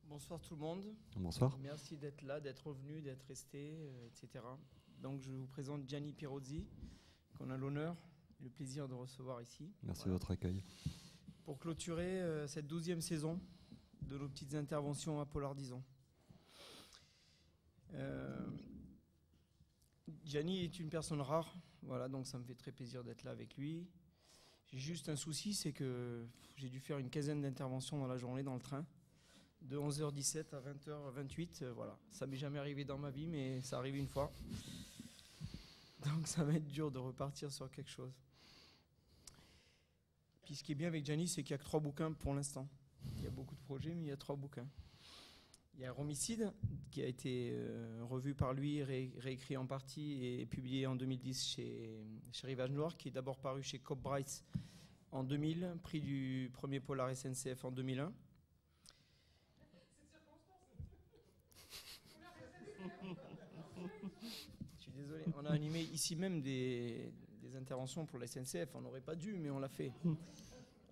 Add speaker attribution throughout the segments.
Speaker 1: Bonsoir tout le monde.
Speaker 2: Bonsoir.
Speaker 1: Merci d'être là, d'être revenu, d'être resté, etc. Donc je vous présente Gianni Pirozzi, qu'on a l'honneur et le plaisir de recevoir ici.
Speaker 2: Merci de votre accueil.
Speaker 1: Pour clôturer cette 12e saison de nos petites interventions à Polardisons. Gianni est une personne rare, voilà, donc ça me fait très plaisir d'être là avec lui. J'ai juste un souci, c'est que j'ai dû faire une quinzaine d'interventions dans la journée dans le train. De 11h17 à 20h28, voilà. Ça m'est jamais arrivé dans ma vie, mais ça arrive une fois. Donc ça va être dur de repartir sur quelque chose. Puis ce qui est bien avec Gianni, c'est qu'il n'y a que 3 bouquins pour l'instant. Il y a beaucoup de projets, mais il y a 3 bouquins. Il y a Romicide, qui a été revu par lui, réécrit en partie et publié en 2010 chez Rivage Noir, qui est d'abord paru chez Cobb Bryce en 2000, prix du premier Polar SNCF en 2001. Je suis désolé, on a animé ici même des interventions pour la SNCF. On n'aurait pas dû, mais on l'a fait.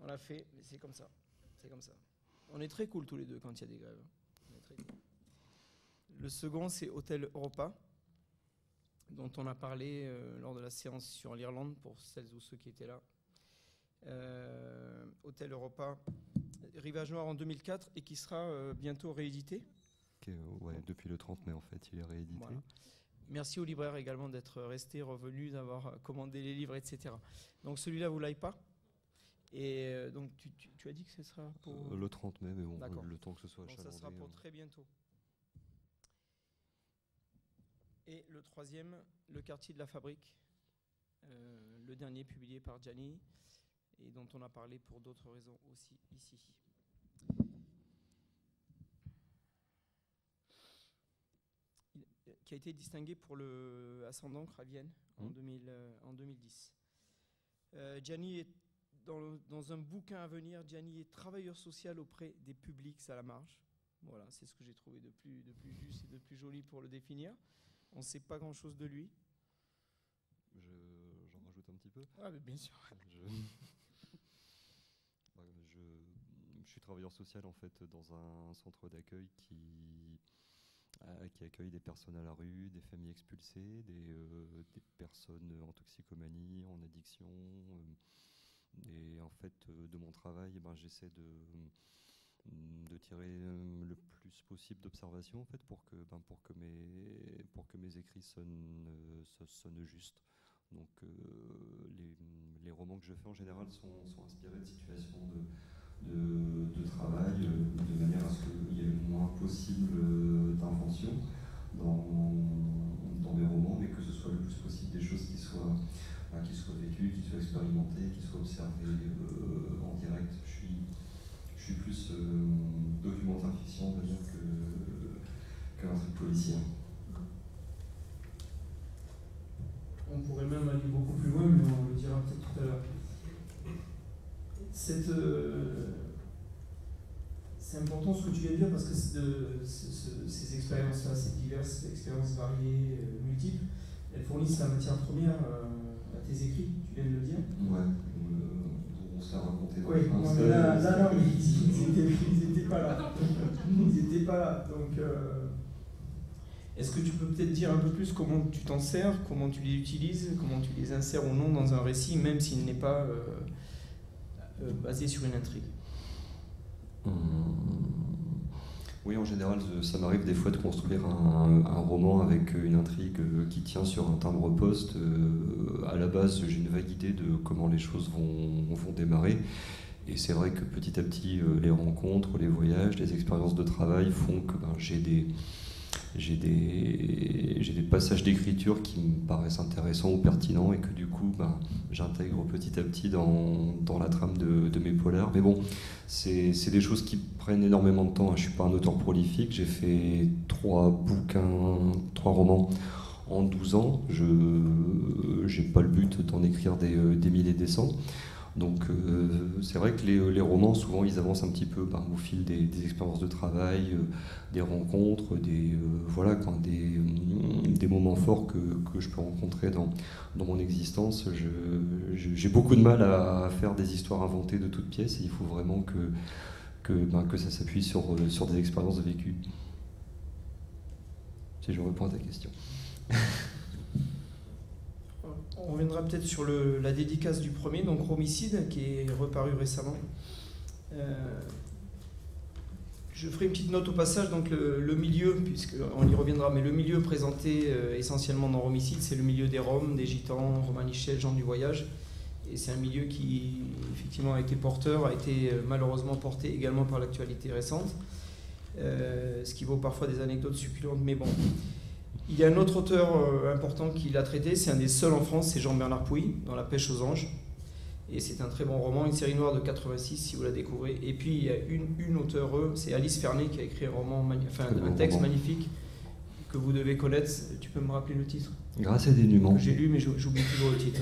Speaker 1: On l'a fait, mais c'est comme ça. C'est comme ça. On est très cool tous les deux quand il y a des grèves. On est très cool. Le second, c'est Hôtel Europa, dont on a parlé lors de la séance sur l'Irlande, pour celles ou ceux qui étaient là. Hôtel Europa, Rivage Noir en 2004, et qui sera bientôt réédité.
Speaker 2: Ouais, depuis le 30 mai, en fait, il est réédité.
Speaker 1: Voilà. Merci aux libraires également d'être restés, revenus, d'avoir commandé les livres, etc. Donc celui-là, vous ne l'avez pas. Et donc tu as dit que ce sera pour...
Speaker 2: Le 30 mai, mais bon, le temps que ce soit
Speaker 1: achalandé. Ça sera pour très bientôt. Et le troisième, Le quartier de la fabrique, le dernier publié par Gianni, et dont on a parlé pour d'autres raisons aussi ici. Qui a été distingué pour le Ascendant à Vienne en 2010. Gianni est dans un bouquin à venir. Gianni est travailleur social auprès des publics à la marge. Voilà, c'est ce que j'ai trouvé de plus juste et de plus joli pour le définir. On ne sait pas grand-chose de lui.
Speaker 2: J'en rajoute un petit peu.
Speaker 1: Ah, mais bien sûr.
Speaker 2: Je suis travailleur social en fait dans un centre d'accueil qui accueille des personnes à la rue, des familles expulsées, des personnes en toxicomanie, en addiction. Et en fait, de mon travail, j'essaie de tirer le plus possible d'observations en fait, pour que mes écrits sonnent juste. Donc les romans que je fais en général sont inspirés de situations de travail, de manière à ce qu'il y ait le moins possible d'invention dans mes romans, mais que ce soit le plus possible des choses qui soient vécues, qui soient expérimentées, qui soient observées en direct. Je suis plus documentaire fiction, on va dire, qu'un truc policier.
Speaker 1: On pourrait même aller beaucoup plus loin, mais on le dira peut-être tout à l'heure. C'est important ce que tu viens de dire, parce que ces expériences-là, ces diverses expériences variées, multiples, elles fournissent la matière première à tes écrits, tu viens de le dire.
Speaker 2: Ouais, on se l'a raconté.
Speaker 1: Oui, non, mais là, mais ils n'étaient pas là. Ils n'étaient pas là. Donc, est-ce que tu peux peut-être dire un peu plus comment tu t'en sers, comment tu les utilises, comment tu les insères ou non dans un récit, même s'il n'est pas basé sur une intrigue?
Speaker 2: Oui, en général, ça m'arrive des fois de construire un roman avec une intrigue qui tient sur un timbre-poste. À la base, j'ai une vague idée de comment les choses vont démarrer. Et c'est vrai que petit à petit, les rencontres, les voyages, les expériences de travail font que j'ai des passages d'écriture qui me paraissent intéressants ou pertinents et que du coup j'intègre petit à petit dans la trame de mes polars. Mais bon, c'est des choses qui prennent énormément de temps. Je ne suis pas un auteur prolifique, j'ai fait 3 romans en 12 ans. Je n'ai pas le but d'en écrire des milliers et des cents. Donc c'est vrai que les romans, souvent, ils avancent un petit peu au fil des expériences de travail, des rencontres, des moments forts que je peux rencontrer dans mon existence. J'ai beaucoup de mal à faire des histoires inventées de toutes pièces, et il faut vraiment que ça s'appuie sur des expériences vécues. Si je réponds à ta question.
Speaker 1: On reviendra peut-être sur la dédicace du premier, donc Romicide, qui est reparu récemment. Je ferai une petite note au passage, donc le milieu, puisqu'on y reviendra, mais le milieu présenté essentiellement dans Romicide, c'est le milieu des Roms, des Gitans, Romanichels, gens du voyage. Et c'est un milieu qui, effectivement, a été porteur, a été malheureusement porté également par l'actualité récente, ce qui vaut parfois des anecdotes succulentes, mais bon. Il y a un autre auteur important qui l'a traité, c'est un des seuls en France, c'est Jean-Bernard Pouy, dans La pêche aux anges. Et c'est un très bon roman, une série noire de 86 si vous la découvrez. Et puis il y a une auteure, c'est Alice Fernet qui a écrit un roman, un texte magnifique que vous devez connaître. Tu peux me rappeler le titre?
Speaker 2: Grâce et dénuement.
Speaker 1: J'ai lu, mais j'oublie toujours le titre.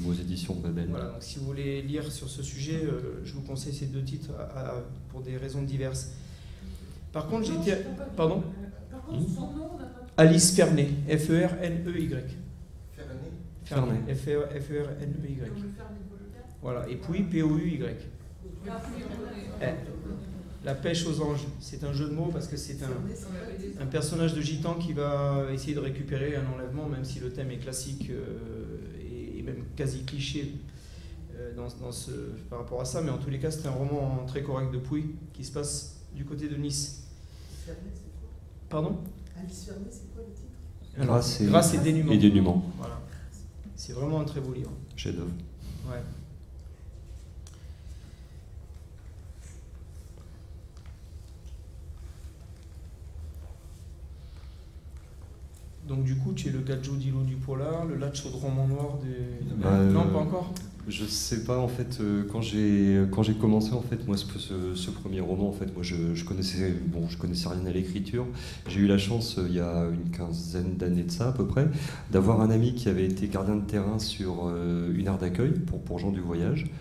Speaker 2: Aux éditions Babel.
Speaker 1: Voilà, donc si vous voulez lire sur ce sujet, je vous conseille ces 2 titres pour des raisons diverses. Par contre, j'ai été. Pardon? Alice Fernet, F-E-R-N-E-Y. Fernet, F-E-R-N-E-Y. Voilà, et puis P-O-U-Y. La pêche aux anges, c'est un jeu de mots parce que c'est un personnage de gitan qui va essayer de récupérer un enlèvement, même si le thème est classique et même quasi cliché par rapport à ça. Mais en tous les cas, c'est un roman très correct de Pouy qui se passe du côté de Nice. Pardon?
Speaker 3: Alice Fernet, c'est quoi le titre?
Speaker 1: Grâce et dénuement.
Speaker 2: Et dénuement.
Speaker 1: Voilà. C'est vraiment un très beau livre.
Speaker 2: Chef-d'œuvre.
Speaker 1: Ouais. Donc du coup, tu es le Gadjo Dilo du polar, le Latch au Roman Noir non, pas encore.
Speaker 2: Je sais pas en fait. Quand j'ai commencé en fait, moi ce premier roman en fait, moi je connaissais rien à l'écriture. J'ai eu la chance il y a une quinzaine d'années de ça à peu près, d'avoir un ami qui avait été gardien de terrain sur une aire d'accueil pour gens du voyage.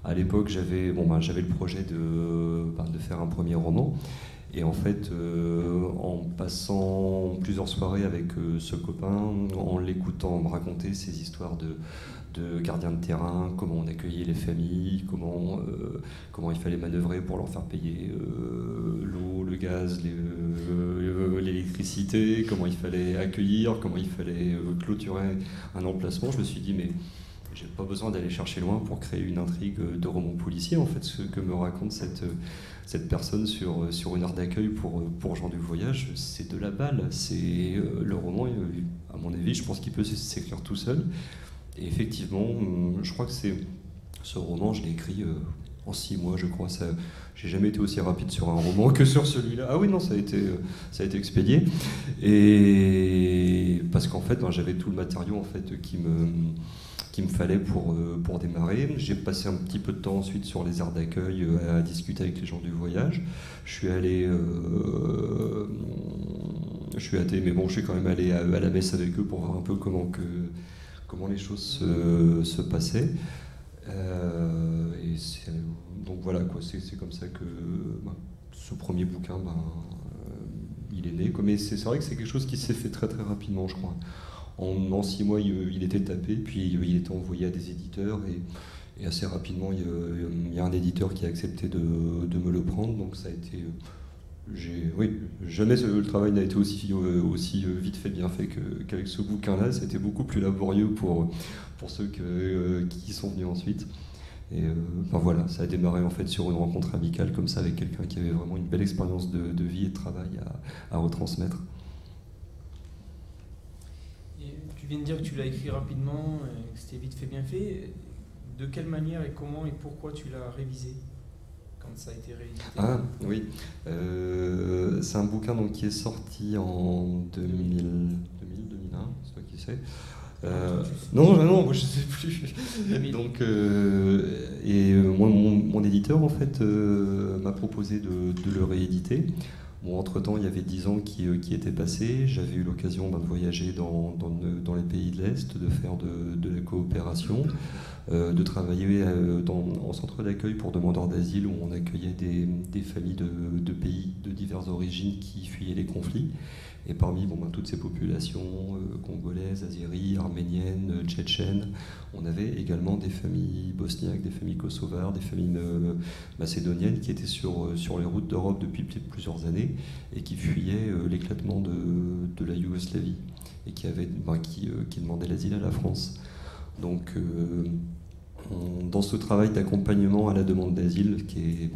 Speaker 2: À l'époque, j'avais le projet de faire un premier roman. Et en fait, en passant plusieurs soirées avec ce copain, en l'écoutant me raconter ces histoires de gardiens de terrain, comment on accueillait les familles, comment il fallait manœuvrer pour leur faire payer l'eau, le gaz, l'électricité, comment il fallait accueillir, comment il fallait clôturer un emplacement, je me suis dit mais j'ai pas besoin d'aller chercher loin pour créer une intrigue de roman policier. En fait, ce que me raconte cette personne sur une aire d'accueil pour gens du voyage, c'est de la balle. C'est le roman, à mon avis, je pense qu'il peut s'écrire tout seul. Et effectivement, je crois que ce roman, je l'ai écrit en 6 mois, je crois. J'ai jamais été aussi rapide sur un roman que sur celui-là. Ah oui, non, ça a été expédié. Et parce qu'en fait, j'avais tout le matériau en fait qu'il me fallait pour démarrer. J'ai passé un petit peu de temps ensuite sur les aires d'accueil à discuter avec les gens du voyage. Je suis quand même allé à la messe avec eux pour voir un peu comment les choses se passaient. Donc voilà, quoi, c'est comme ça que ce premier bouquin, il est né. Mais c'est vrai que c'est quelque chose qui s'est fait très très rapidement, je crois. En 6 mois, il était tapé, puis il était envoyé à des éditeurs, et assez rapidement, il y a un éditeur qui a accepté de me le prendre, donc ça a été... jamais le travail n'a été aussi vite fait, bien fait qu'avec ce bouquin-là. Ça a été beaucoup plus laborieux pour ceux qui sont venus ensuite. Et voilà, ça a démarré en fait sur une rencontre amicale comme ça avec quelqu'un qui avait vraiment une belle expérience de vie et de travail à retransmettre.
Speaker 1: Tu viens de dire que tu l'as écrit rapidement, que c'était vite fait, bien fait. De quelle manière et comment et pourquoi tu l'as révisé quand ça a été réédité?
Speaker 2: Ah oui, c'est un bouquin donc, qui est sorti en 2000, 2001, c'est toi qui sais. Non, moi je sais plus. Donc, mon éditeur en fait m'a proposé de le rééditer. Bon, entre-temps, il y avait 10 ans qui étaient passés. J'avais eu l'occasion de voyager dans les pays de l'Est, de faire de la coopération, de travailler en centre d'accueil pour demandeurs d'asile où on accueillait des familles de pays de diverses origines qui fuyaient les conflits. Et parmi toutes ces populations congolaises, azéries, arméniennes, tchétchènes, on avait également des familles bosniaques, des familles kosovares, des familles macédoniennes qui étaient sur les routes d'Europe depuis plusieurs années et qui fuyaient l'éclatement de la Yougoslavie et qui demandaient l'asile à la France. Donc, dans ce travail d'accompagnement à la demande d'asile, qui est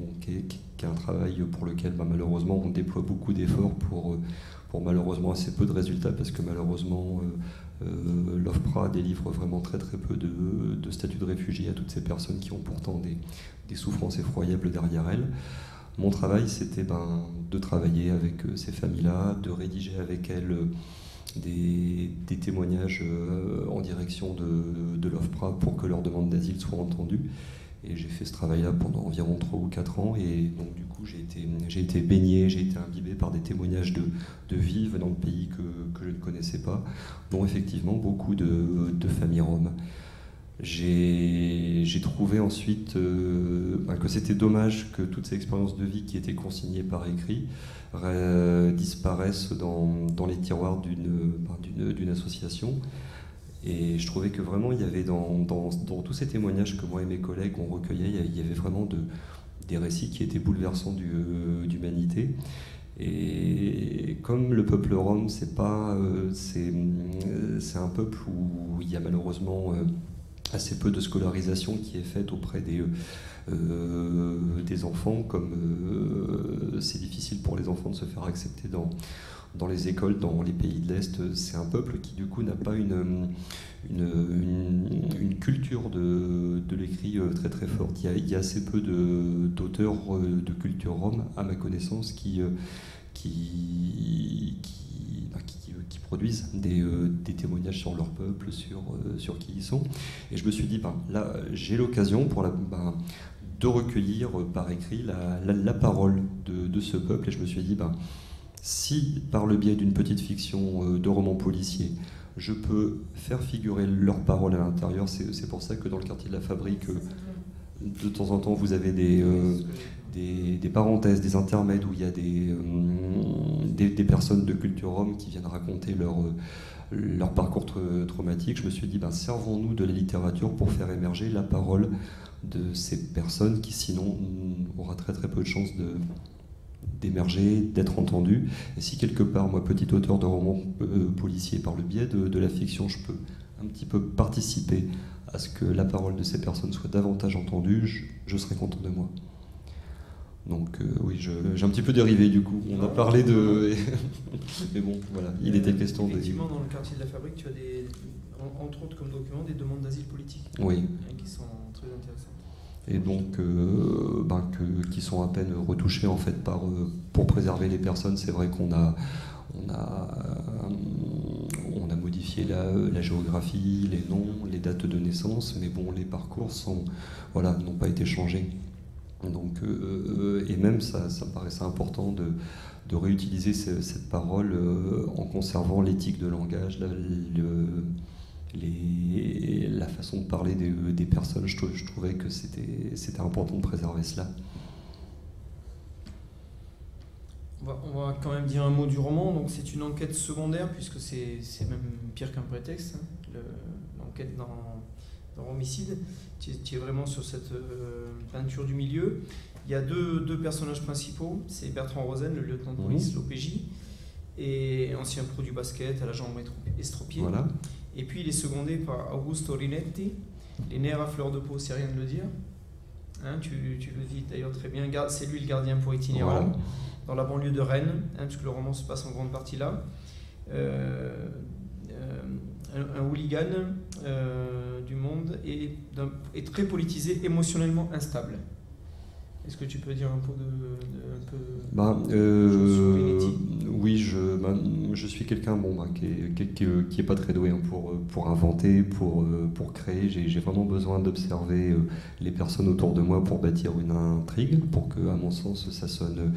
Speaker 2: un travail pour lequel malheureusement on déploie beaucoup d'efforts pour malheureusement assez peu de résultats, parce que malheureusement l'OFPRA délivre vraiment très très peu de statut de réfugié à toutes ces personnes qui ont pourtant des souffrances effroyables derrière elles. Mon travail, c'était de travailler avec ces familles-là, de rédiger avec elles des témoignages en direction de l'OFPRA pour que leur demande d'asile soit entendue. Et j'ai fait ce travail-là pendant environ 3 ou 4 ans. Et donc, du coup, j'ai été baigné, j'ai été imbibé par des témoignages de vie venant de pays que je ne connaissais pas, dont effectivement beaucoup de familles roms. J'ai trouvé ensuite que c'était dommage que toutes ces expériences de vie qui étaient consignées par écrit disparaissent dans les tiroirs d'une association. Et je trouvais que vraiment, il y avait dans tous ces témoignages que moi et mes collègues ont recueillis, il y avait vraiment des récits qui étaient bouleversants d'humanité. Et comme le peuple rome, c'est un peuple où il y a malheureusement assez peu de scolarisation qui est faite auprès des enfants, comme c'est difficile pour les enfants de se faire accepter dans les écoles, dans les pays de l'Est. C'est un peuple qui du coup n'a pas une culture de l'écrit très très forte. Il y a assez peu d'auteurs de culture rome, à ma connaissance, qui produisent des témoignages sur leur peuple, sur qui ils sont. Et je me suis dit, là, j'ai l'occasion de recueillir par écrit la parole de ce peuple. Et je me suis dit, si par le biais d'une petite fiction de roman policier, je peux faire figurer leurs paroles à l'intérieur, c'est pour ça que dans le quartier de la Fabrique, de temps en temps, vous avez des parenthèses, des intermèdes où il y a des personnes de culture rome qui viennent raconter leur parcours traumatique. Je me suis dit, servons-nous de la littérature pour faire émerger la parole de ces personnes qui sinon aura très très peu de chances d'émerger, d'être entendues. Et si quelque part, moi, petit auteur de romans policiers, par le biais de la fiction, je peux un petit peu participer à ce que la parole de ces personnes soit davantage entendue, je serai content de moi. Donc oui, j'ai un petit peu dérivé du coup. On a parlé de... Mais bon, voilà, il était question de...
Speaker 1: Effectivement, dans le quartier de la Fabrique, tu as entre autres comme document des demandes d'asile politique.
Speaker 2: Oui.
Speaker 1: Qui sont très intéressantes.
Speaker 2: Et donc, qui sont à peine retouchées en fait pour préserver les personnes. C'est vrai qu'on a modifié la géographie, les noms, les dates de naissance, mais bon, les parcours n'ont pas été changés. Donc, et même ça me paraissait important de réutiliser cette parole en conservant l'éthique de langage, la façon de parler des personnes. Je trouvais que c'était important de préserver cela.
Speaker 1: On va quand même dire un mot du roman. Donc c'est une enquête secondaire, puisque c'est même pire qu'un prétexte, l'enquête d'un homicide. Tu es vraiment sur cette peinture du milieu. Il y a deux personnages principaux. C'est Bertrand Rosen, le lieutenant de police, l'OPJ, et ancien pro du basket à la jambe estropiée.
Speaker 2: Voilà.
Speaker 1: Et puis il est secondé par Augusto Rinetti, les nerfs à fleur de peau, c'est rien de le dire. Tu le dis d'ailleurs très bien, c'est lui le gardien pour itinérant, voilà, dans la banlieue de Rennes, puisque le roman se passe en grande partie là. Un hooligan du monde est très politisé, émotionnellement instable. Est-ce que tu peux dire un peu un peu
Speaker 2: oui, je suis quelqu'un qui est pas très doué pour inventer, pour créer. J'ai vraiment besoin d'observer les personnes autour de moi pour bâtir une intrigue, pour que, à mon sens, ça sonne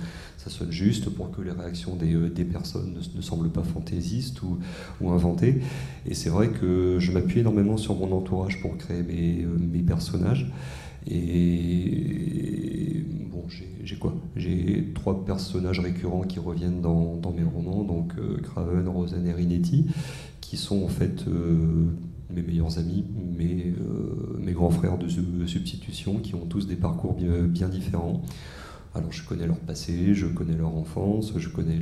Speaker 2: juste, pour que les réactions des personnes ne semblent pas fantaisistes ou inventées. Et c'est vrai que je m'appuie énormément sur mon entourage pour créer mes personnages. Et bon, j'ai 3 personnages récurrents qui reviennent dans mes romans, donc Craven, Rosanne et Rinetti, qui sont en fait mes meilleurs amis, mes grands frères de substitution, qui ont tous des parcours bien différents. Alors je connais leur passé, je connais leur enfance, je connais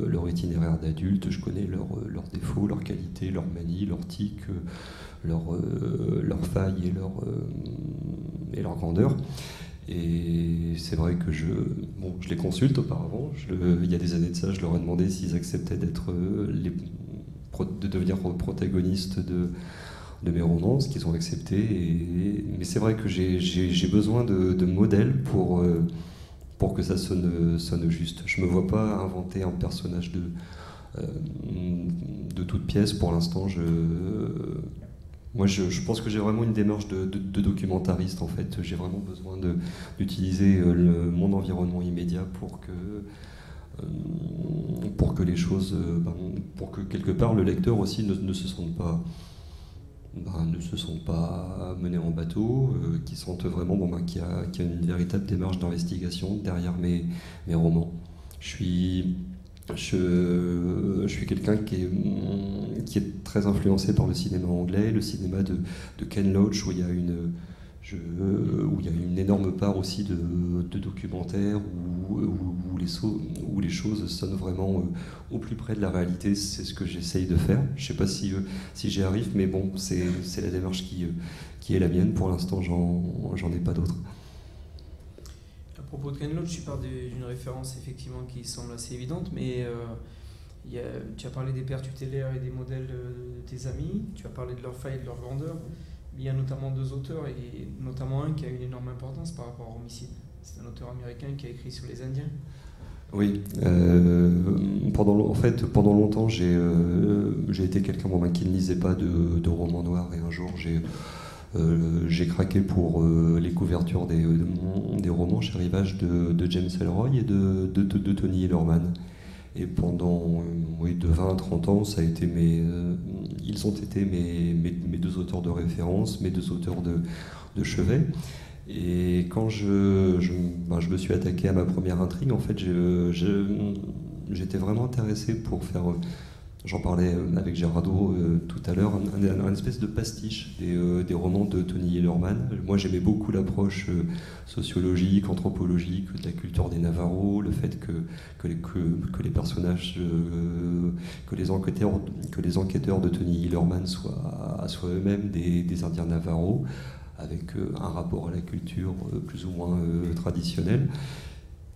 Speaker 2: leur itinéraire d'adulte, je connais leurs défauts, leurs qualités, leurs manies, leurs tics, leurs failles et leur grandeur. Et c'est vrai que je les consulte auparavant. Il y a des années de ça, je leur ai demandé s'ils acceptaient de devenir protagonistes de mes romans, ce qu'ils ont accepté. Mais c'est vrai que j'ai besoin de modèles pour que ça sonne juste. Je ne me vois pas inventer un personnage de toute pièce pour l'instant. Moi, je pense que j'ai vraiment une démarche de documentariste, en fait. J'ai vraiment besoin d'utiliser mon environnement immédiat pour que les choses... pour que, quelque part, le lecteur aussi ne se sente pas menés en bateau, qui sentent vraiment qu'il y a une véritable démarche d'investigation derrière mes romans. Je suis quelqu'un qui est très influencé par le cinéma anglais, le cinéma de Ken Loach, où il y a une énorme part aussi de documentaires, où les choses sonnent vraiment au plus près de la réalité. C'est ce que j'essaye de faire. Je ne sais pas si j'y arrive, mais bon, c'est la démarche qui est la mienne. Pour l'instant, j'en ai pas d'autre.
Speaker 1: À propos de Ken Loach, tu parles d'une référence effectivement qui semble assez évidente, mais tu as parlé des pères tutélaires et des modèles de tes amis, tu as parlé de leurs failles et de leur grandeur. Il y a notamment 2 auteurs, et notamment un qui a une énorme importance par rapport à Homicide. C'est un auteur américain qui a écrit sur les Indiens.
Speaker 2: Oui. Pendant longtemps, j'ai été quelqu'un qui ne lisait pas de romans noirs, et un jour, j'ai craqué pour les couvertures des romans chez Rivage de James Ellroy et de Tony Hillerman. Et pendant de 20 à 30 ans, ils ont été mes 2 auteurs de référence, mes 2 auteurs de chevet. Et quand je me suis attaqué à ma première intrigue, en fait, j'étais vraiment intéressé pour faire... J'en parlais avec Gerardo tout à l'heure, un espèce de pastiche des romans de Tony Hillerman. Moi, j'aimais beaucoup l'approche sociologique, anthropologique de la culture des Navarros, le fait que les personnages, que les enquêteurs de Tony Hillerman soient eux-mêmes des Indiens Navarros, avec un rapport à la culture plus ou moins traditionnel.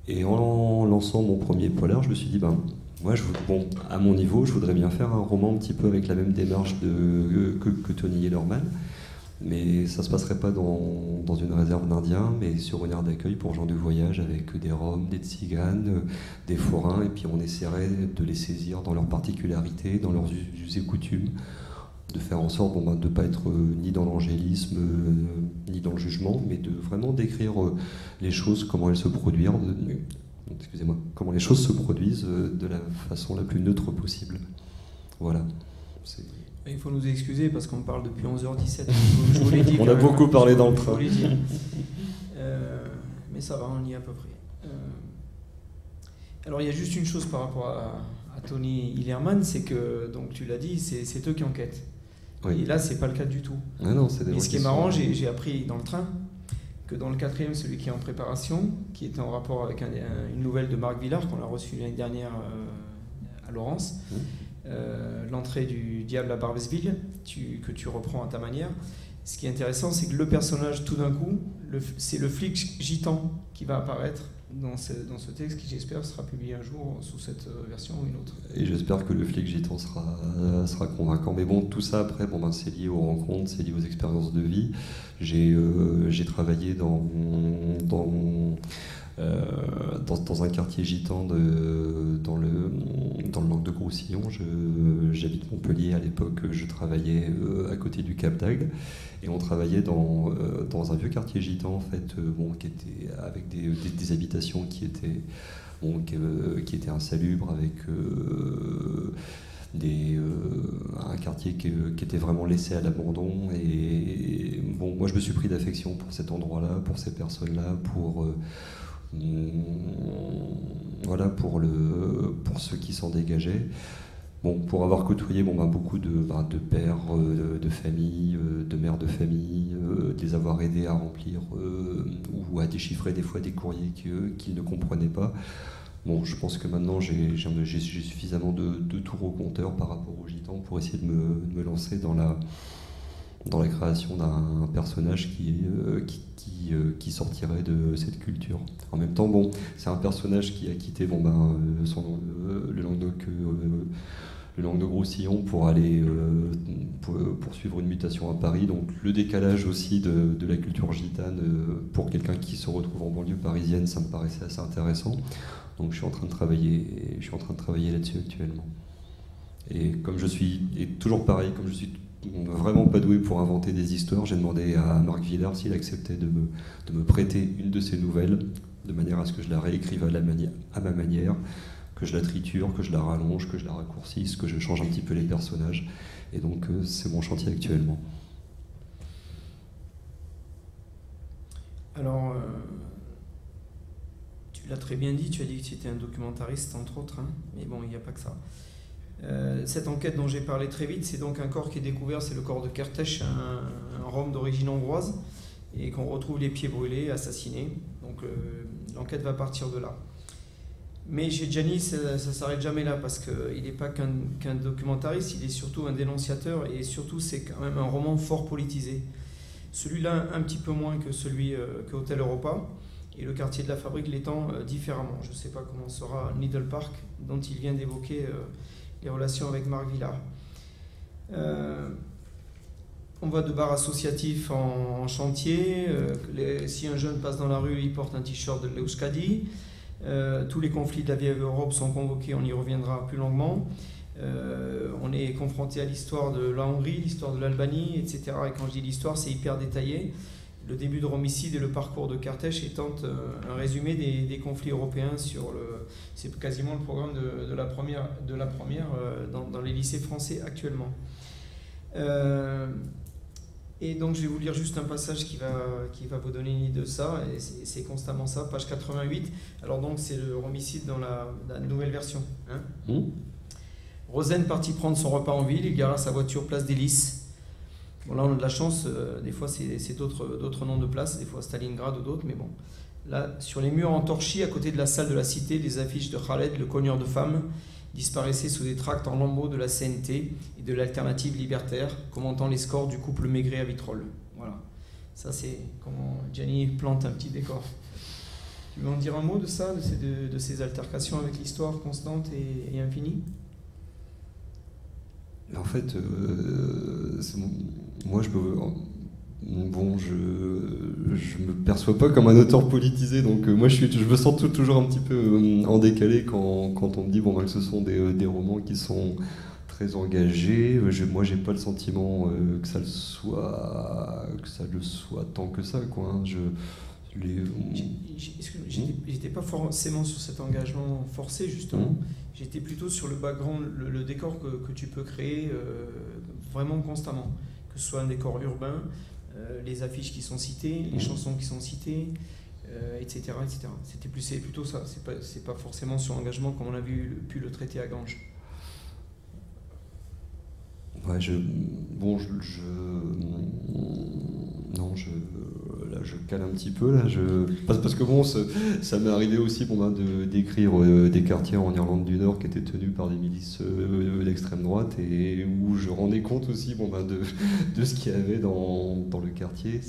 Speaker 2: Et en lançant mon premier polar, je me suis dit, moi, à mon niveau, je voudrais bien faire un roman un petit peu avec la même démarche que Tony Hillerman, mais ça ne se passerait pas dans une réserve d'Indiens, mais sur une aire d'accueil pour gens de voyage avec des Roms, des Tziganes, des forains, et puis on essaierait de les saisir dans leurs particularités, dans leurs us et coutumes, de faire en sorte de ne pas être ni dans l'angélisme, ni dans le jugement, mais de vraiment décrire les choses, comment elles se produisent. Comment les choses se produisent de la façon la plus neutre possible. Voilà.
Speaker 1: Il faut nous excuser parce qu'on parle depuis 11h17. Je vous l'ai dit.
Speaker 2: On a beaucoup parlé dans le train.
Speaker 1: Mais ça va, on y est à peu près. Alors il y a juste une chose par rapport à Tony Hillerman, c'est que, donc tu l'as dit, c'est eux qui enquêtent. Oui. Et là, c'est pas le cas du tout.
Speaker 2: Ah non, c'est des
Speaker 1: Et ce qui est marrant, j'ai appris dans le train que dans le 4e, celui qui est en préparation, qui était en rapport avec une nouvelle de Marc Villard, qu'on a reçue l'année dernière à Laurence, l'entrée du diable à Barbesville, que tu reprends à ta manière. Ce qui est intéressant, c'est que le personnage, tout d'un coup, c'est le flic gitan qui va apparaître dans ce texte, qui j'espère sera publié un jour sous cette version ou une autre.
Speaker 2: Et j'espère que le flic gitan sera convaincant. Mais bon, tout ça après, c'est lié aux rencontres, c'est lié aux expériences de vie. J'ai travaillé dans un quartier gitan dans le Languedoc-Roussillon. J'habite Montpellier à l'époque, je travaillais à côté du Cap d'Agde. Et on travaillait dans un vieux quartier gitan, en fait, qui était avec des habitations qui étaient insalubres, avec un quartier qui était vraiment laissé à l'abandon. Et bon, moi je me suis pris d'affection pour cet endroit-là, pour ces personnes-là, pour ceux qui s'en dégageaient. Bon, pour avoir côtoyé beaucoup de pères de famille, de mères de famille, de les avoir aidés à remplir ou à déchiffrer des fois des courriers qu'ils ne comprenaient pas. Bon, je pense que maintenant j'ai suffisamment de tours au compteur par rapport aux gitans pour essayer de me lancer dans la création d'un personnage qui sortirait de cette culture. En même temps, bon, c'est un personnage qui a quitté le Languedoc-Roussillon pour aller poursuivre une mutation à Paris. Donc le décalage aussi de la culture gitane pour quelqu'un qui se retrouve en banlieue parisienne, ça me paraissait assez intéressant. Donc je suis en train de travailler là-dessus actuellement. Et toujours pareil, comme je suis vraiment pas doué pour inventer des histoires, j'ai demandé à Marc Villard s'il acceptait de me prêter une de ses nouvelles, de manière à ce que je la réécrive à ma manière, que je la triture, que je la rallonge, que je la raccourcisse, que je change un petit peu les personnages. Et donc c'est mon chantier actuellement.
Speaker 1: Alors, tu l'as très bien dit, tu as dit que tu étais un documentariste, entre autres, hein, mais bon, il n'y a pas que ça. Cette enquête dont j'ai parlé très vite, c'est donc un corps qui est découvert, c'est le corps de Kertész, un Rom d'origine hongroise, et qu'on retrouve les pieds brûlés, assassiné. Donc l'enquête va partir de là. Mais chez Gianni, ça ne s'arrête jamais là, parce qu'il n'est pas qu'un documentariste, il est surtout un dénonciateur, et surtout c'est quand même un roman fort politisé. Celui-là un petit peu moins que celui que Hôtel Europa, et le quartier de la Fabrique l'étend différemment. Je ne sais pas comment sera Needle Park, dont il vient d'évoquer les relations avec Marc Villard. On va de bar associatif en chantier. Si un jeune passe dans la rue, il porte un t-shirt de l'Euskadi. Tous les conflits de la vieille Europe sont convoqués, on y reviendra plus longuement. On est confronté à l'histoire de la Hongrie, l'histoire de l'Albanie, etc. Et quand je dis l'histoire, c'est hyper détaillé. Le début de Romicide et le parcours de Kertész étant un résumé des conflits européens c'est quasiment le programme de la première dans les lycées français actuellement. Et donc je vais vous lire juste un passage qui va vous donner une idée de ça, et c'est constamment ça, page 88. Alors donc c'est le Romicide dans la nouvelle version. Hein. Rosen partit prendre son repas en ville, il gara sa voiture place des Lys. Bon, là on a de la chance, des fois c'est d'autres noms de places, des fois Stalingrad ou d'autres, mais bon. Là, sur les murs en torchis, à côté de la salle de la cité, des affiches de Khaled, le cogneur de femmes, disparaissaient sous des tracts en lambeaux de la CNT et de l'alternative libertaire, commentant les scores du couple Maigret à Vitrolles. Voilà. Ça, c'est comment Gianni plante un petit décor. Tu veux en dire un mot de ça, de ces altercations avec l'histoire constante et infinie ?
Speaker 2: En fait, moi, je me perçois pas comme un auteur politisé, donc moi je me sens toujours un petit peu en décalé quand on me dit que ce sont des romans qui sont très engagés. Moi j'ai pas le sentiment que ça le soit tant que ça, quoi. Hein.
Speaker 1: J'étais pas forcément sur cet engagement forcé, justement. J'étais plutôt sur le background, le décor que tu peux créer vraiment constamment, que ce soit un décor urbain, les affiches qui sont citées, les chansons qui sont citées, etc., etc. C'est plutôt ça. C'est pas forcément sur l'engagement comme on a pu le traiter à Ganges.
Speaker 2: Ouais, je cale un petit peu là. Parce que bon, ça m'est arrivé aussi d'écrire des quartiers en Irlande du Nord qui étaient tenus par des milices d'extrême droite, et où je rendais compte aussi de ce qu'il y avait dans le quartier.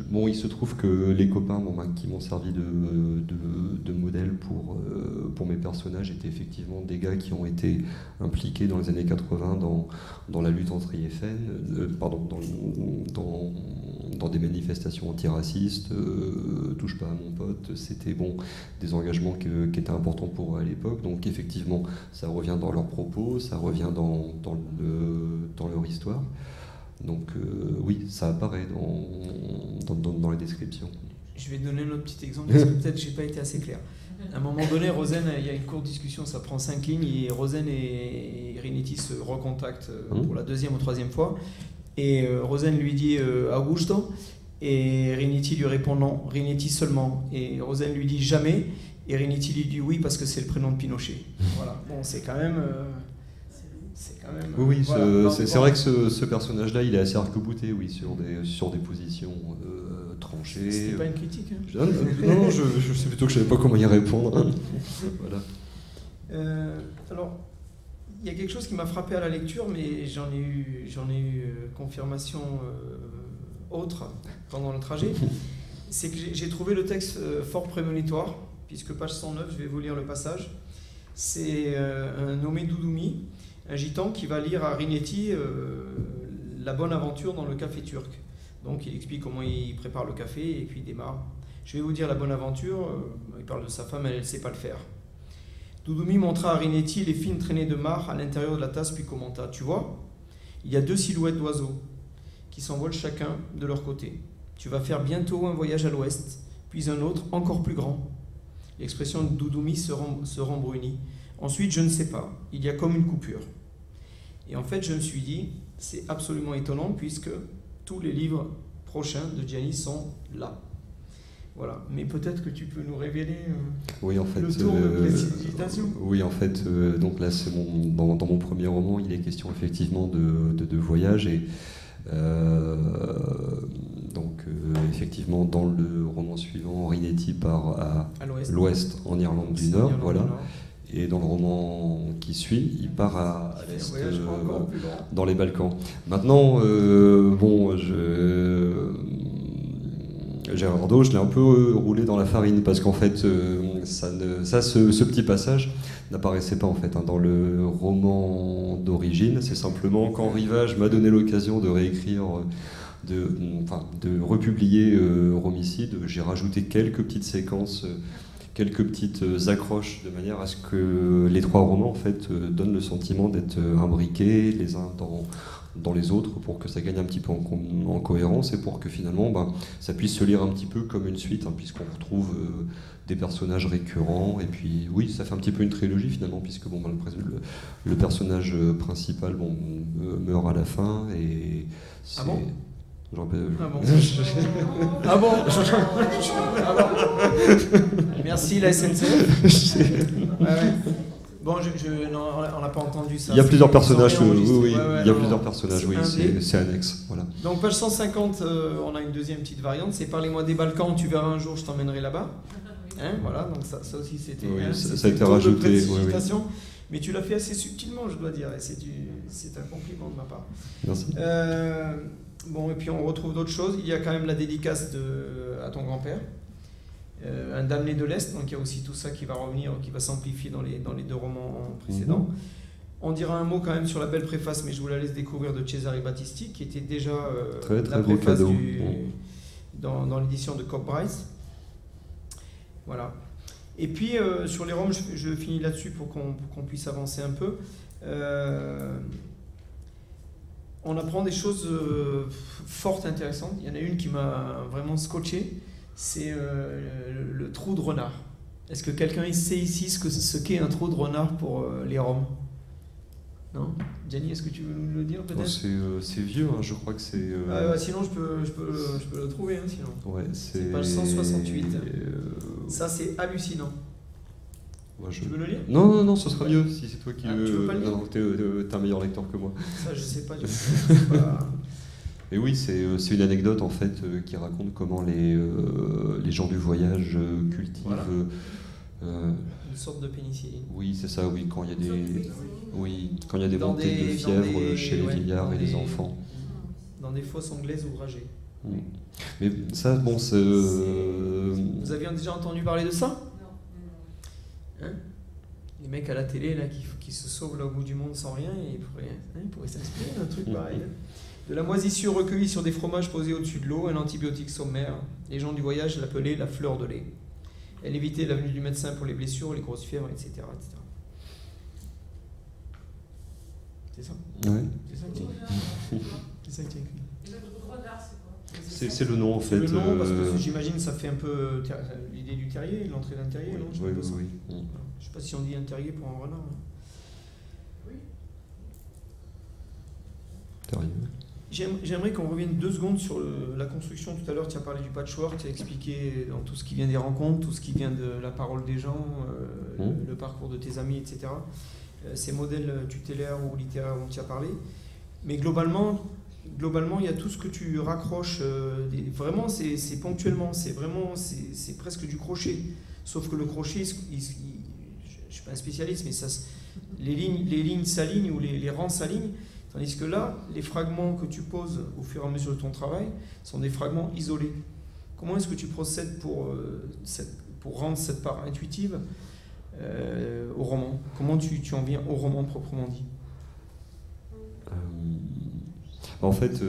Speaker 2: Bon, il se trouve que les copains qui m'ont servi de modèle pour mes personnages étaient effectivement des gars qui ont été impliqués dans les années 80 dans la lutte anti-FN, dans des manifestations antiracistes, touche pas à mon pote, c'était des engagements qui étaient importants pour eux à l'époque. Donc effectivement, ça revient dans leurs propos, ça revient dans leur histoire. Donc oui, ça apparaît dans les descriptions.
Speaker 1: Je vais donner un autre petit exemple, parce que peut-être j'ai pas été assez clair. À un moment donné, Rosen, il y a une courte discussion, ça prend 5 lignes, et Rosen et Rinetti se recontactent pour la 2e ou 3e fois. Et Rosen lui dit Augusto, et Rinetti lui répond non, Rinetti seulement. Et Rosen lui dit jamais, et Rinetti lui dit oui parce que c'est le prénom de Pinochet. Voilà, bon, c'est quand même.
Speaker 2: Oui,
Speaker 1: voilà,
Speaker 2: c'est vrai que ce personnage-là, il est assez arc-bouté, oui, sur des positions tranchées.
Speaker 1: C'était pas une critique, hein.
Speaker 2: Non, je sais plutôt que je savais pas comment y répondre. Voilà.
Speaker 1: Alors, il y a quelque chose qui m'a frappé à la lecture, mais j'en ai eu confirmation autre pendant le trajet. C'est que j'ai trouvé le texte fort prémonitoire, puisque page 109, je vais vous lire le passage. C'est un nommé Doudoumi, un gitan qui va lire à Rinetti la bonne aventure dans le café turc. Donc il explique comment il prépare le café et puis il démarre. Je vais vous dire la bonne aventure, il parle de sa femme, elle ne sait pas le faire. Doudoumi montra à Rinetti les fines traînées de marc à l'intérieur de la tasse puis commenta. Tu vois, il y a 2 silhouettes d'oiseaux qui s'envolent chacun de leur côté. Tu vas faire bientôt un voyage à l'ouest, puis un autre encore plus grand. L'expression de Doudoumi se rembrunit. Ensuite, je ne sais pas, il y a comme une coupure. Et en fait, je me suis dit, c'est absolument étonnant puisque tous les livres prochains de Gianni sont là. Voilà. Mais peut-être que tu peux nous révéler
Speaker 2: oui, en fait,
Speaker 1: le tour de précipitation.
Speaker 2: Oui, en fait, donc là, c'est dans mon premier roman, il est question effectivement de voyage. Et effectivement, dans le roman suivant, Rinetti part à l'ouest, en Irlande du Nord. Voilà. Et dans le roman qui suit, il part à l'est, dans les Balkans. Maintenant, Gérardo, je l'ai un peu roulé dans la farine parce qu'en fait, ce petit passage n'apparaissait pas en fait dans le roman d'origine. C'est simplement quand Rivage m'a donné l'occasion de réécrire, de republier Romicide, j'ai rajouté quelques petites séquences. Quelques petites accroches de manière à ce que les 3 romans en fait donnent le sentiment d'être imbriqués les uns dans les autres pour que ça gagne un petit peu en cohérence et pour que finalement ça puisse se lire un petit peu comme une suite puisqu'on retrouve des personnages récurrents et puis oui ça fait un petit peu une trilogie finalement puisque le personnage principal meurt à la fin et c'est...
Speaker 1: Ah bon
Speaker 2: Ah bon.
Speaker 1: Ah bon. Merci la SNCF. Ouais. Bon, non, on n'a pas entendu ça.
Speaker 2: Il y a plusieurs personnages, oui,
Speaker 1: il
Speaker 2: y a plusieurs personnages, oui, c'est annexe. Voilà.
Speaker 1: Donc page 150, on a une deuxième petite variante, c'est parlez-moi des Balkans, tu verras un jour, je t'emmènerai là-bas. Voilà, donc ça aussi c'était.
Speaker 2: Oui, ça a été rajouté. Oui.
Speaker 1: Mais tu l'as fait assez subtilement, je dois dire, et c'est un compliment de ma part.
Speaker 2: Merci.
Speaker 1: Bon, et puis on retrouve d'autres choses. Il y a quand même la dédicace à ton grand-père, un damné de l'Est, donc il y a aussi tout ça qui va revenir, qui va s'amplifier dans les 2 romans précédents. On dira un mot quand même sur la belle préface, mais je vous la laisse découvrir, de Cesare Battisti, qui était déjà
Speaker 2: très
Speaker 1: la préface
Speaker 2: cadeau.
Speaker 1: Dans l'édition de Cobb Bryce. Voilà. Et puis sur les roms, je finis là-dessus pour qu'on puisse avancer un peu. On apprend des choses fortes, intéressantes. Il y en a une qui m'a vraiment scotché, c'est le trou de renard. Est-ce que quelqu'un sait ici ce qu'est un trou de renard pour les Roms? Non? Gianni, est-ce que tu veux nous le dire peut-être?
Speaker 2: C'est vieux, je crois que c'est...
Speaker 1: sinon je peux le trouver, sinon.
Speaker 2: Ouais,
Speaker 1: c'est page 168. Ça c'est hallucinant. Tu veux le lire?
Speaker 2: Non, ce sera mieux si c'est toi qui
Speaker 1: tu veux pas le lire?
Speaker 2: Non, t'es un meilleur lecteur que moi.
Speaker 1: Ça, je sais pas.
Speaker 2: Et oui, c'est une anecdote en fait qui raconte comment les gens du voyage cultivent.
Speaker 1: Voilà. Une sorte de pénicilline.
Speaker 2: Oui, c'est ça. Oui, quand il y a des montées de fièvre chez les vieillards et les enfants.
Speaker 1: Dans des fosses anglaises ouvragées.
Speaker 2: Mais ça, bon, c'est...
Speaker 1: Vous avez déjà entendu parler de ça? Non. Hein? Les mecs à la télé là, qui se sauvent là au bout du monde sans rien, et ils pourraient s'inspirer d'un truc pareil. De la moisissure recueillie sur des fromages posés au-dessus de l'eau, un antibiotique sommaire. Les gens du voyage l'appelaient la fleur de lait. Elle évitait l'avenue du médecin pour les blessures, les grosses fièvres, etc. C'est ça?
Speaker 2: Ouais.
Speaker 1: C'est ça que tu as écrit.
Speaker 2: C'est le nom en fait.
Speaker 1: Le nom, parce que j'imagine que ça fait un peu l'idée du terrier, l'entrée d'un terrier, non?
Speaker 2: Oui.
Speaker 1: Je sais pas si on dit un terrier pour un renard. Oui.
Speaker 2: Terrier.
Speaker 1: J'aimerais qu'on revienne 2 secondes sur la construction. Tout à l'heure, tu as parlé du patchwork, tu as expliqué dans tout ce qui vient des rencontres, tout ce qui vient de la parole des gens, le parcours de tes amis, etc. Ces modèles tutélaires ou littéraires dont tu as parlé. Mais globalement, il y a tout ce que tu raccroches. Vraiment, c'est ponctuellement, c'est presque du crochet. Sauf que le crochet, je ne suis pas un spécialiste, mais les lignes s'alignent ou les rangs s'alignent. Tandis que là, les fragments que tu poses au fur et à mesure de ton travail sont des fragments isolés. Comment est-ce que tu procèdes pour rendre cette part intuitive au roman? Comment tu en viens au roman proprement dit?
Speaker 2: En fait,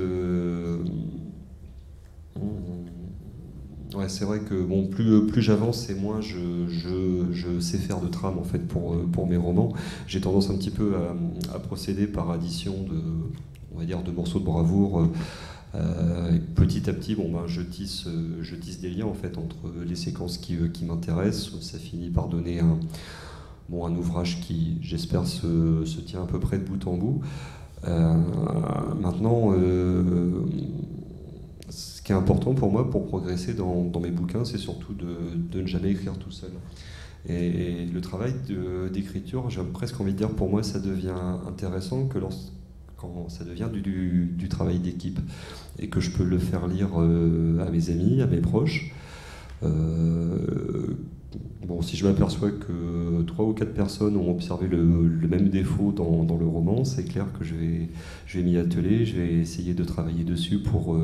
Speaker 2: ouais, c'est vrai que bon, plus j'avance et moins je sais faire de trame en fait pour mes romans. J'ai tendance un petit peu à procéder par addition on va dire, de morceaux de bravoure. Petit à petit, je tisse des liens en fait entre les séquences qui m'intéressent. Ça finit par donner un ouvrage qui, j'espère, se tient à peu près de bout en bout. Maintenant, ce qui est important pour moi pour progresser dans mes bouquins, c'est surtout de ne jamais écrire tout seul. Et le travail d'écriture, j'ai presque envie de dire, pour moi, ça devient intéressant quand ça devient du travail d'équipe et que je peux le faire lire à mes amis, à mes proches. Si je m'aperçois que 3 ou 4 personnes ont observé le même défaut dans le roman, c'est clair que je vais m'y atteler, je vais essayer de travailler dessus pour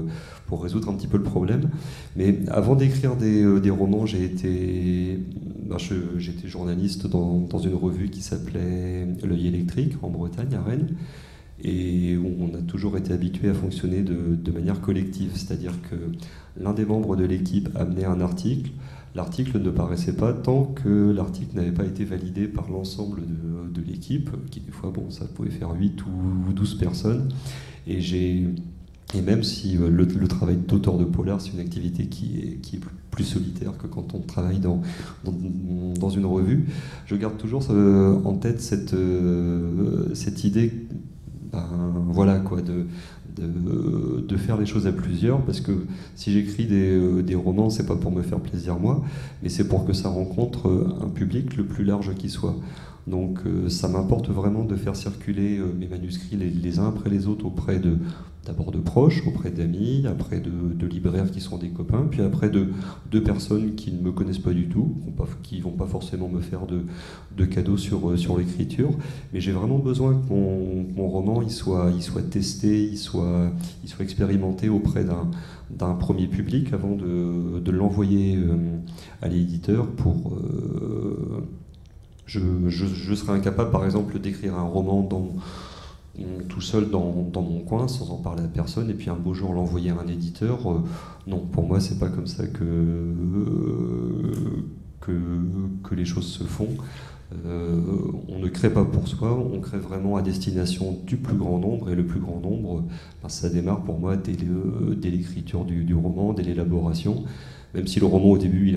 Speaker 2: résoudre un petit peu le problème. Mais avant d'écrire des romans, j'étais journaliste dans une revue qui s'appelait L'Œil électrique en Bretagne, à Rennes, et où on a toujours été habitué à fonctionner de manière collective, c'est-à-dire que l'un des membres de l'équipe amenait un article. L'article ne paraissait pas tant que l'article n'avait pas été validé par l'ensemble de l'équipe, qui des fois, ça pouvait faire 8 ou 12 personnes. Et même si le travail d'auteur de polar, c'est une activité qui est plus solitaire que quand on travaille dans une revue, je garde toujours en tête cette idée, de faire les choses à plusieurs, parce que si j'écris des romans, c'est pas pour me faire plaisir moi, mais c'est pour que ça rencontre un public le plus large qui soit. Donc ça m'importe vraiment de faire circuler mes manuscrits les uns après les autres auprès d'abord de proches, auprès d'amis, après de libraires qui sont des copains, puis après de personnes qui ne me connaissent pas du tout, qui vont pas forcément me faire de cadeaux sur l'écriture. Mais j'ai vraiment besoin que mon roman il soit testé, il soit expérimenté auprès d'un premier public avant de l'envoyer à l'éditeur pour... Je serais incapable, par exemple, d'écrire un roman tout seul dans mon coin, sans en parler à personne, et puis un beau jour l'envoyer à un éditeur. Non, pour moi, c'est pas comme ça que les choses se font. On ne crée pas pour soi, on crée vraiment à destination du plus grand nombre, et le plus grand nombre, ça démarre pour moi dès l'écriture du roman, dès l'élaboration. Même si le roman au début il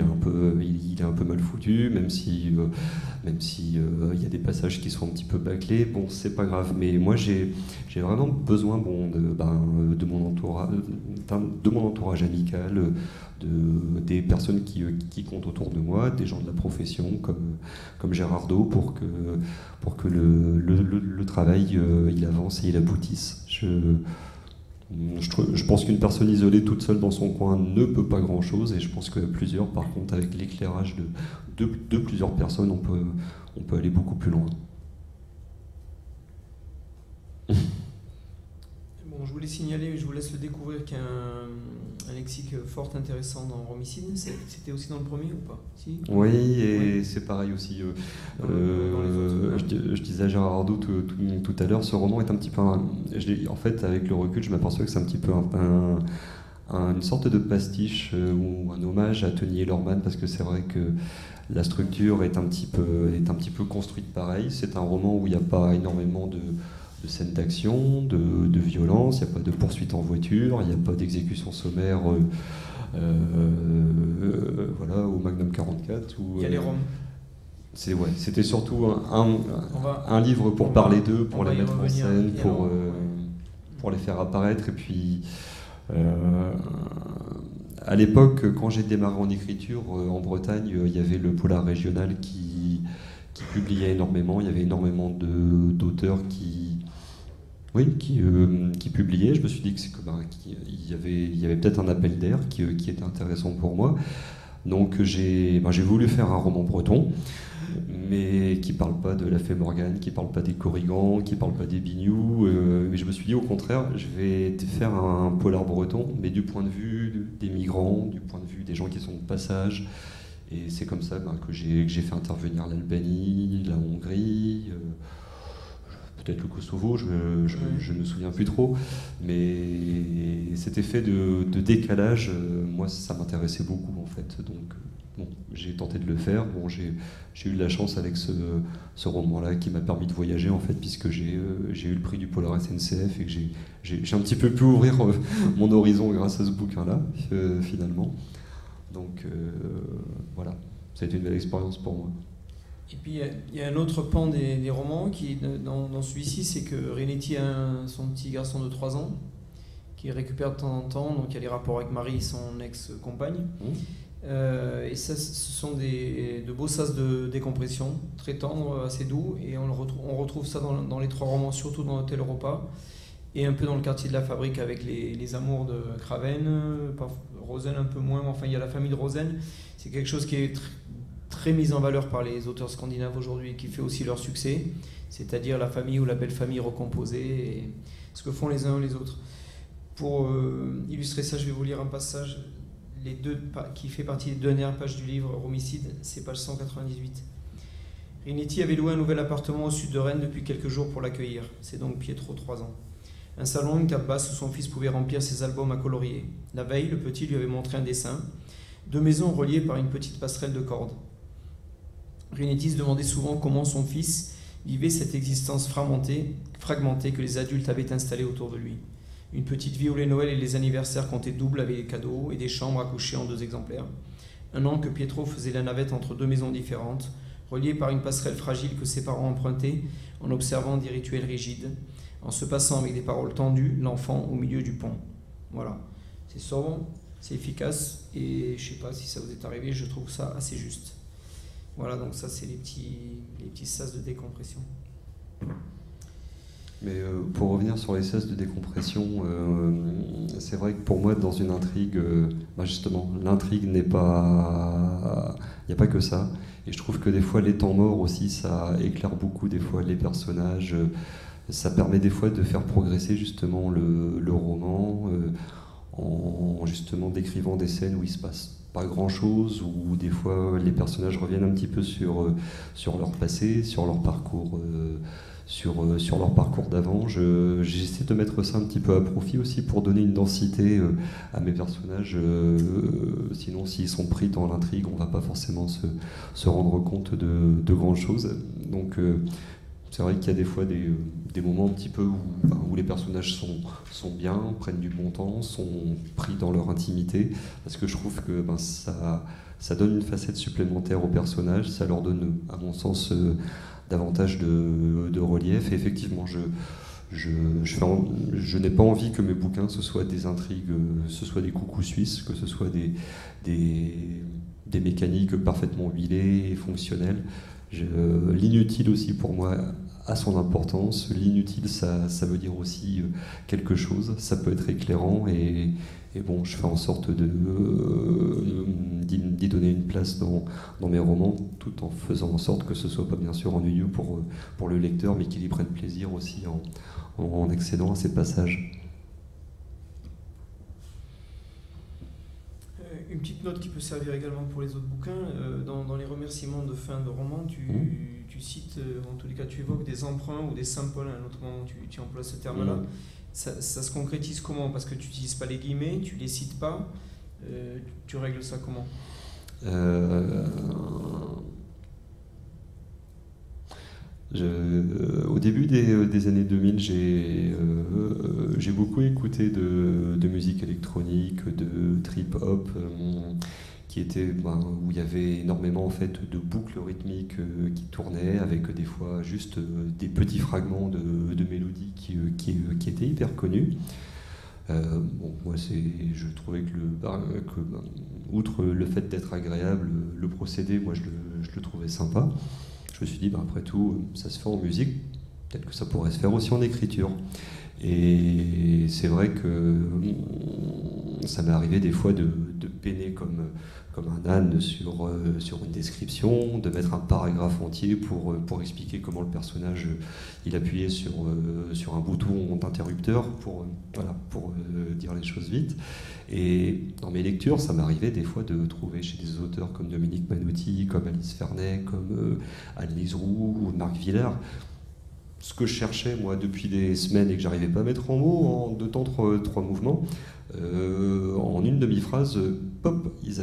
Speaker 2: est un peu mal foutu, même si y a des passages qui sont un petit peu bâclés, c'est pas grave. Mais moi j'ai vraiment besoin de mon entourage amical, des personnes qui comptent autour de moi, des gens de la profession comme Gérardo, pour que le travail il avance et il aboutisse. Je pense qu'une personne isolée toute seule dans son coin ne peut pas grand-chose, et je pense que plusieurs, par contre, avec l'éclairage de plusieurs personnes, on peut aller beaucoup plus loin.
Speaker 1: Bon, je voulais signaler, je vous laisse le découvrir, qu'il y a un lexique fort intéressant dans Romicide. C'était aussi dans le premier ou pas? Si.
Speaker 2: Oui, et c'est pareil aussi.
Speaker 1: Dans les autres,
Speaker 2: je disais à Gérard Ardo tout à l'heure, ce roman est un petit peu... en fait, avec le recul, je m'aperçois que c'est un petit peu une sorte de pastiche ou un hommage à Tony Ellerman, parce que c'est vrai que la structure est un petit peu construite pareil. C'est un roman où il n'y a pas énormément de scènes d'action, de violence, il n'y a pas de poursuite en voiture, il n'y a pas d'exécution sommaire voilà, au Magnum 44.
Speaker 1: Il y a les Roms.
Speaker 2: C'était surtout un livre pour parler d'eux, pour les mettre en scène, pour les faire apparaître. Et puis, à l'époque, quand j'ai démarré en écriture, en Bretagne, il y avait le Polar régional qui publiait énormément. Il y avait énormément d'auteurs qui publiaient. Je me suis dit qu'il y avait peut-être un appel d'air qui était intéressant pour moi. Donc j'ai voulu faire un roman breton, mais qui ne parle pas de la Fée Morgane, qui ne parle pas des Corrigans, qui ne parle pas des Bignoux. Mais je me suis dit au contraire, je vais faire un polar breton, mais du point de vue des migrants, du point de vue des gens qui sont de passage. Et c'est comme ça que j'ai fait intervenir l'Albanie, la Hongrie, peut-être le Kosovo, je ne me souviens plus trop. Mais cet effet de décalage, moi, ça m'intéressait beaucoup, en fait. Donc, bon, j'ai tenté de le faire. Bon, j'ai eu de la chance avec ce roman-là qui m'a permis de voyager, en fait, puisque j'ai eu le prix du Polar SNCF et que j'ai un petit peu pu ouvrir mon horizon grâce à ce bouquin-là, finalement. Donc, voilà, ça a été une belle expérience pour moi.
Speaker 1: Et puis il y a un autre pan des romans qui dans celui-ci, c'est que Renetti a son petit garçon de 3 ans qui récupère de temps en temps, donc il y a les rapports avec Marie, son ex-compagne. Et ça, ce sont de beaux sas de décompression, très tendres, assez doux, et on retrouve ça dans les 3 romans, surtout dans Hôtel Europa, et un peu dans le quartier de la Fabrique avec les amours de Craven, Rosen un peu moins, mais enfin il y a la famille de Rosen. C'est quelque chose qui est très mise en valeur par les auteurs scandinaves aujourd'hui, qui fait aussi leur succès, c'est-à-dire la famille ou la belle famille recomposée, et ce que font les uns ou les autres. Pour illustrer ça, je vais vous lire un passage, qui fait partie des dernières pages du livre Romicide, c'est page 198. Rinetti avait loué un nouvel appartement au sud de Rennes depuis quelques jours pour l'accueillir. C'est donc Pietro, 3 ans. Un salon, une table basse où son fils pouvait remplir ses albums à colorier. La veille, le petit lui avait montré un dessin, 2 maisons reliées par une petite passerelle de cordes. Rinetti se demandait souvent comment son fils vivait cette existence fragmentée que les adultes avaient installée autour de lui. Une petite vie où les Noëls et les anniversaires comptaient double avec des cadeaux et des chambres à coucher en 2 exemplaires. Un an que Pietro faisait la navette entre 2 maisons différentes, reliées par une passerelle fragile que ses parents empruntaient en observant des rituels rigides, en se passant avec des paroles tendues, l'enfant au milieu du pont. Voilà. C'est sobre, c'est efficace, et je ne sais pas si ça vous est arrivé, je trouve ça assez juste. Voilà, donc ça c'est les petits sas de décompression.
Speaker 2: Mais pour revenir sur les sas de décompression, c'est vrai que pour moi, dans une intrigue, justement, l'intrigue n'est pas... Il n'y a pas que ça. Et je trouve que des fois, les temps morts aussi, ça éclaire beaucoup des fois les personnages. Ça permet des fois de faire progresser justement le roman en justement décrivant des scènes où il se passe pas grand chose, où des fois les personnages reviennent un petit peu sur leur passé, sur leur parcours, sur leur parcours d'avant. J'essaie de mettre ça un petit peu à profit aussi pour donner une densité à mes personnages. Sinon, s'ils sont pris dans l'intrigue, on va pas forcément se rendre compte de grandes choses. Donc c'est vrai qu'il y a des fois des moments un petit peu où les personnages sont bien, prennent du bon temps, sont pris dans leur intimité, parce que je trouve que ça donne une facette supplémentaire aux personnages, ça leur donne, à mon sens, davantage de relief. Et effectivement, je n'ai pas envie que mes bouquins, ce soient des intrigues, ce soit des coucous suisses, que ce soit des mécaniques parfaitement huilées et fonctionnelles. L'inutile aussi, pour moi, a son importance. L'inutile, ça veut dire aussi quelque chose. Ça peut être éclairant, et bon, je fais en sorte d'y donner une place dans mes romans, tout en faisant en sorte que ce soit pas bien sûr ennuyeux pour le lecteur, mais qu'il y prenne plaisir aussi en accédant à ces passages.
Speaker 1: petite note qui peut servir également pour les autres bouquins. Dans les remerciements de fin de roman, tu cites, en tous les cas, tu évoques des emprunts ou des samples. À un autre moment, tu emploies ce terme-là. Ça se concrétise comment? Parce que tu n'utilises pas les guillemets, tu les cites pas. Tu règles ça comment?
Speaker 2: Au début des années 2000, j'ai beaucoup écouté de musique électronique, de trip-hop, où il y avait énormément en fait de boucles rythmiques qui tournaient, avec des fois juste des petits fragments de mélodies qui étaient hyper connus. Moi, je trouvais que outre le fait d'être agréable, le procédé, moi, je le trouvais sympa. Je me suis dit, après tout, ça se fait en musique, peut-être que ça pourrait se faire aussi en écriture. Et c'est vrai que ça m'est arrivé des fois de peiner comme un âne sur une description, de mettre un paragraphe entier pour expliquer comment le personnage il appuyait sur un bouton d'interrupteur pour dire les choses vite. Et dans mes lectures, ça m'arrivait des fois de trouver chez des auteurs comme Dominique Manotti, comme Alice Fernet, comme Anne-Lise Roux ou Marc Villard, ce que je cherchais moi depuis des semaines et que j'arrivais pas à mettre en mots en 2 temps 3 mouvements, en une demi-phrase, pop, ils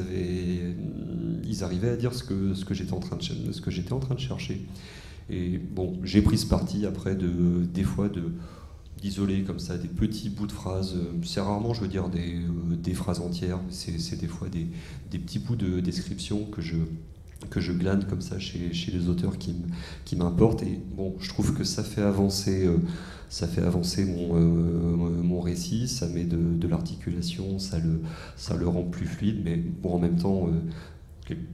Speaker 2: arrivaient à dire ce que j'étais en train de chercher. Et bon, j'ai pris ce parti après des fois d'isoler comme ça des petits bouts de phrases. C'est rarement, je veux dire, des phrases entières. C'est des fois des petits bouts de description que je glane comme ça chez les auteurs qui m'importent. Et bon, je trouve que ça fait avancer mon récit, ça met de l'articulation, ça le rend plus fluide, mais bon, en même temps,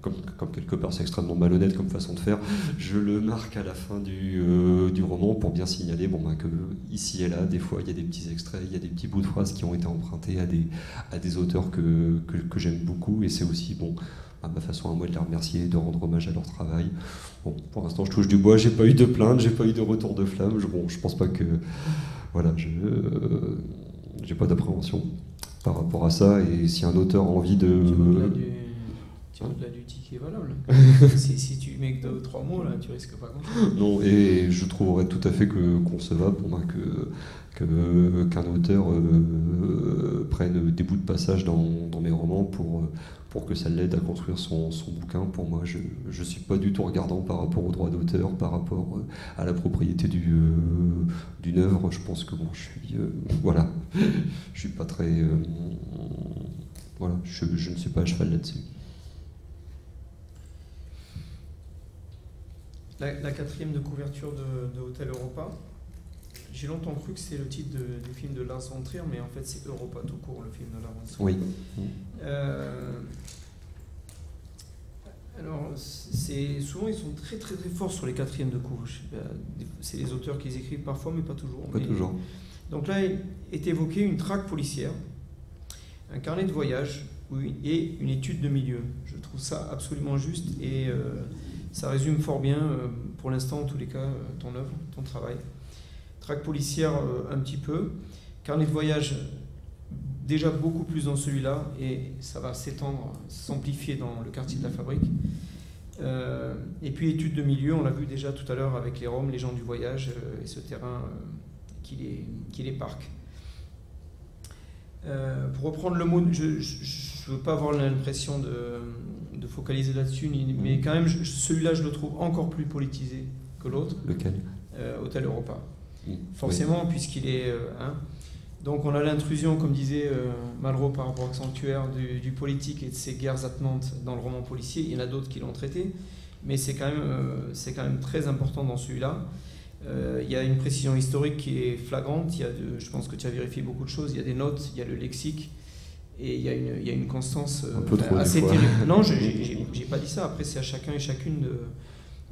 Speaker 2: comme quelque part c'est extrêmement malhonnête comme façon de faire, je le marque à la fin du roman pour bien signaler que ici et là, des fois, il y a des petits extraits, il y a des petits bouts de phrases qui ont été empruntés à des auteurs que j'aime beaucoup, et c'est aussi à ma façon à moi de les remercier, de rendre hommage à leur travail. Bon, pour l'instant, je touche du bois, j'ai pas eu de plainte, j'ai pas eu de retour de flamme. Je pense pas que. Voilà, j'ai pas d'appréhension par rapport à ça. Et si un auteur a envie de.
Speaker 1: Tu au-delà du ticket valable. si tu mets que 2 ou 3 mots, là, tu risques pas grand-chose.
Speaker 2: Non, et je trouverais tout à fait concevable qu'un auteur prenne des bouts de passage dans mes romans pour que ça l'aide à construire son bouquin. Pour moi, je ne suis pas du tout regardant par rapport aux droits d'auteur, par rapport à la propriété d'une œuvre. Je pense que je suis pas très... je ne suis pas à cheval là-dessus.
Speaker 1: La 4e de couverture de Hôtel Europa, j'ai longtemps cru que c'était le titre du film de Lars von Trier, mais en fait c'est Europa tout court, le film de Lars von Trier.
Speaker 2: Oui.
Speaker 1: Alors, souvent ils sont très très très forts sur les 4e de couve. C'est les auteurs qui les écrivent parfois, mais pas toujours.
Speaker 2: Toujours.
Speaker 1: Donc là est évoquée une traque policière, un carnet de voyage et une étude de milieu. Je trouve ça absolument juste et ça résume fort bien, pour l'instant en tous les cas, ton œuvre, ton travail. Traque policière un petit peu, carnet de voyage déjà beaucoup plus dans celui-là, et ça va s'étendre, s'amplifier dans le quartier de la Fabrique. Et puis étude de milieu, on l'a vu déjà tout à l'heure avec les Roms, les gens du voyage et ce terrain qui les parque. Pour reprendre le mot, je ne veux pas avoir l'impression de focaliser là-dessus, mais quand même, celui-là, je le trouve encore plus politisé que l'autre.
Speaker 2: Lequel?
Speaker 1: Hôtel Europa. Forcément, puisqu'il est... Donc on a l'intrusion, comme disait Malraux par rapport au sanctuaire, du politique et de ses guerres attenantes dans le roman policier. Il y en a d'autres qui l'ont traité, mais c'est quand même très important dans celui-là. Il y a une précision historique qui est flagrante. Je pense que tu as vérifié beaucoup de choses. Il y a des notes, il y a le lexique, et il y a une constance assez terrible. Non, j'ai pas dit ça. Après, c'est à chacun et chacune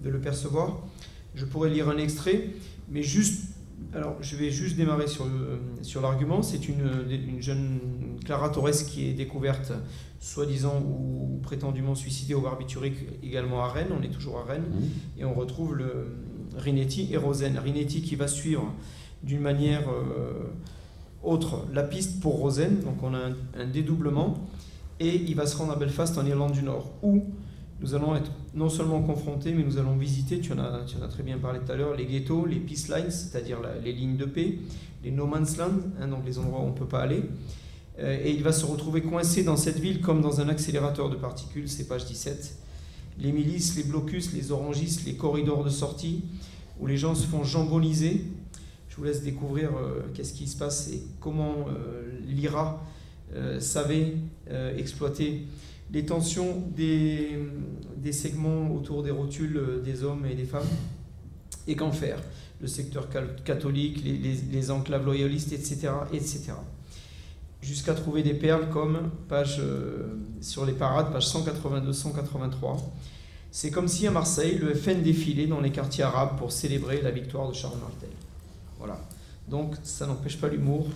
Speaker 1: de le percevoir. Je pourrais lire un extrait, mais juste... Alors, je vais juste démarrer sur l'argument. C'est une jeune Clara Torres qui est découverte, soi-disant ou prétendument suicidée au barbiturique, également à Rennes. On est toujours à Rennes. Et on retrouve Rinetti et Rosen. Rinetti qui va suivre d'une manière autre la piste pour Rosen. Donc, on a un dédoublement. et il va se rendre à Belfast en Irlande du Nord, où nous allons être non seulement confrontés, mais nous allons visiter, tu en as très bien parlé tout à l'heure, les ghettos, les peace lines, c'est-à-dire les lignes de paix, les no man's land, hein, donc les endroits où on ne peut pas aller. Et il va se retrouver coincé dans cette ville comme dans un accélérateur de particules, c'est page 17. Les milices, les blocus, les orangistes, les corridors de sortie, où les gens se font jamboniser. Je vous laisse découvrir qu'est-ce qui se passe et comment l'IRA savait exploiter les tensions des segments autour des rotules des hommes et des femmes. Et qu'en faire? Le secteur catholique, les enclaves loyalistes, etc., etc. Jusqu'à trouver des perles comme sur les parades, page 182-183. C'est comme si à Marseille, le FN défilait dans les quartiers arabes pour célébrer la victoire de Charles Martel. Voilà. Donc ça n'empêche pas l'humour.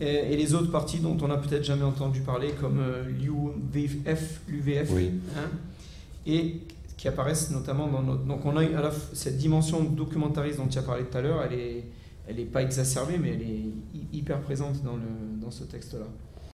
Speaker 1: Et les autres partis dont on n'a peut-être jamais entendu parler, comme l'UVF,
Speaker 2: oui.
Speaker 1: Hein, et qui apparaissent notamment dans notre... Donc on a cette dimension documentariste dont tu as parlé tout à l'heure, elle est pas exacerbée, mais elle est hyper présente dans ce texte-là.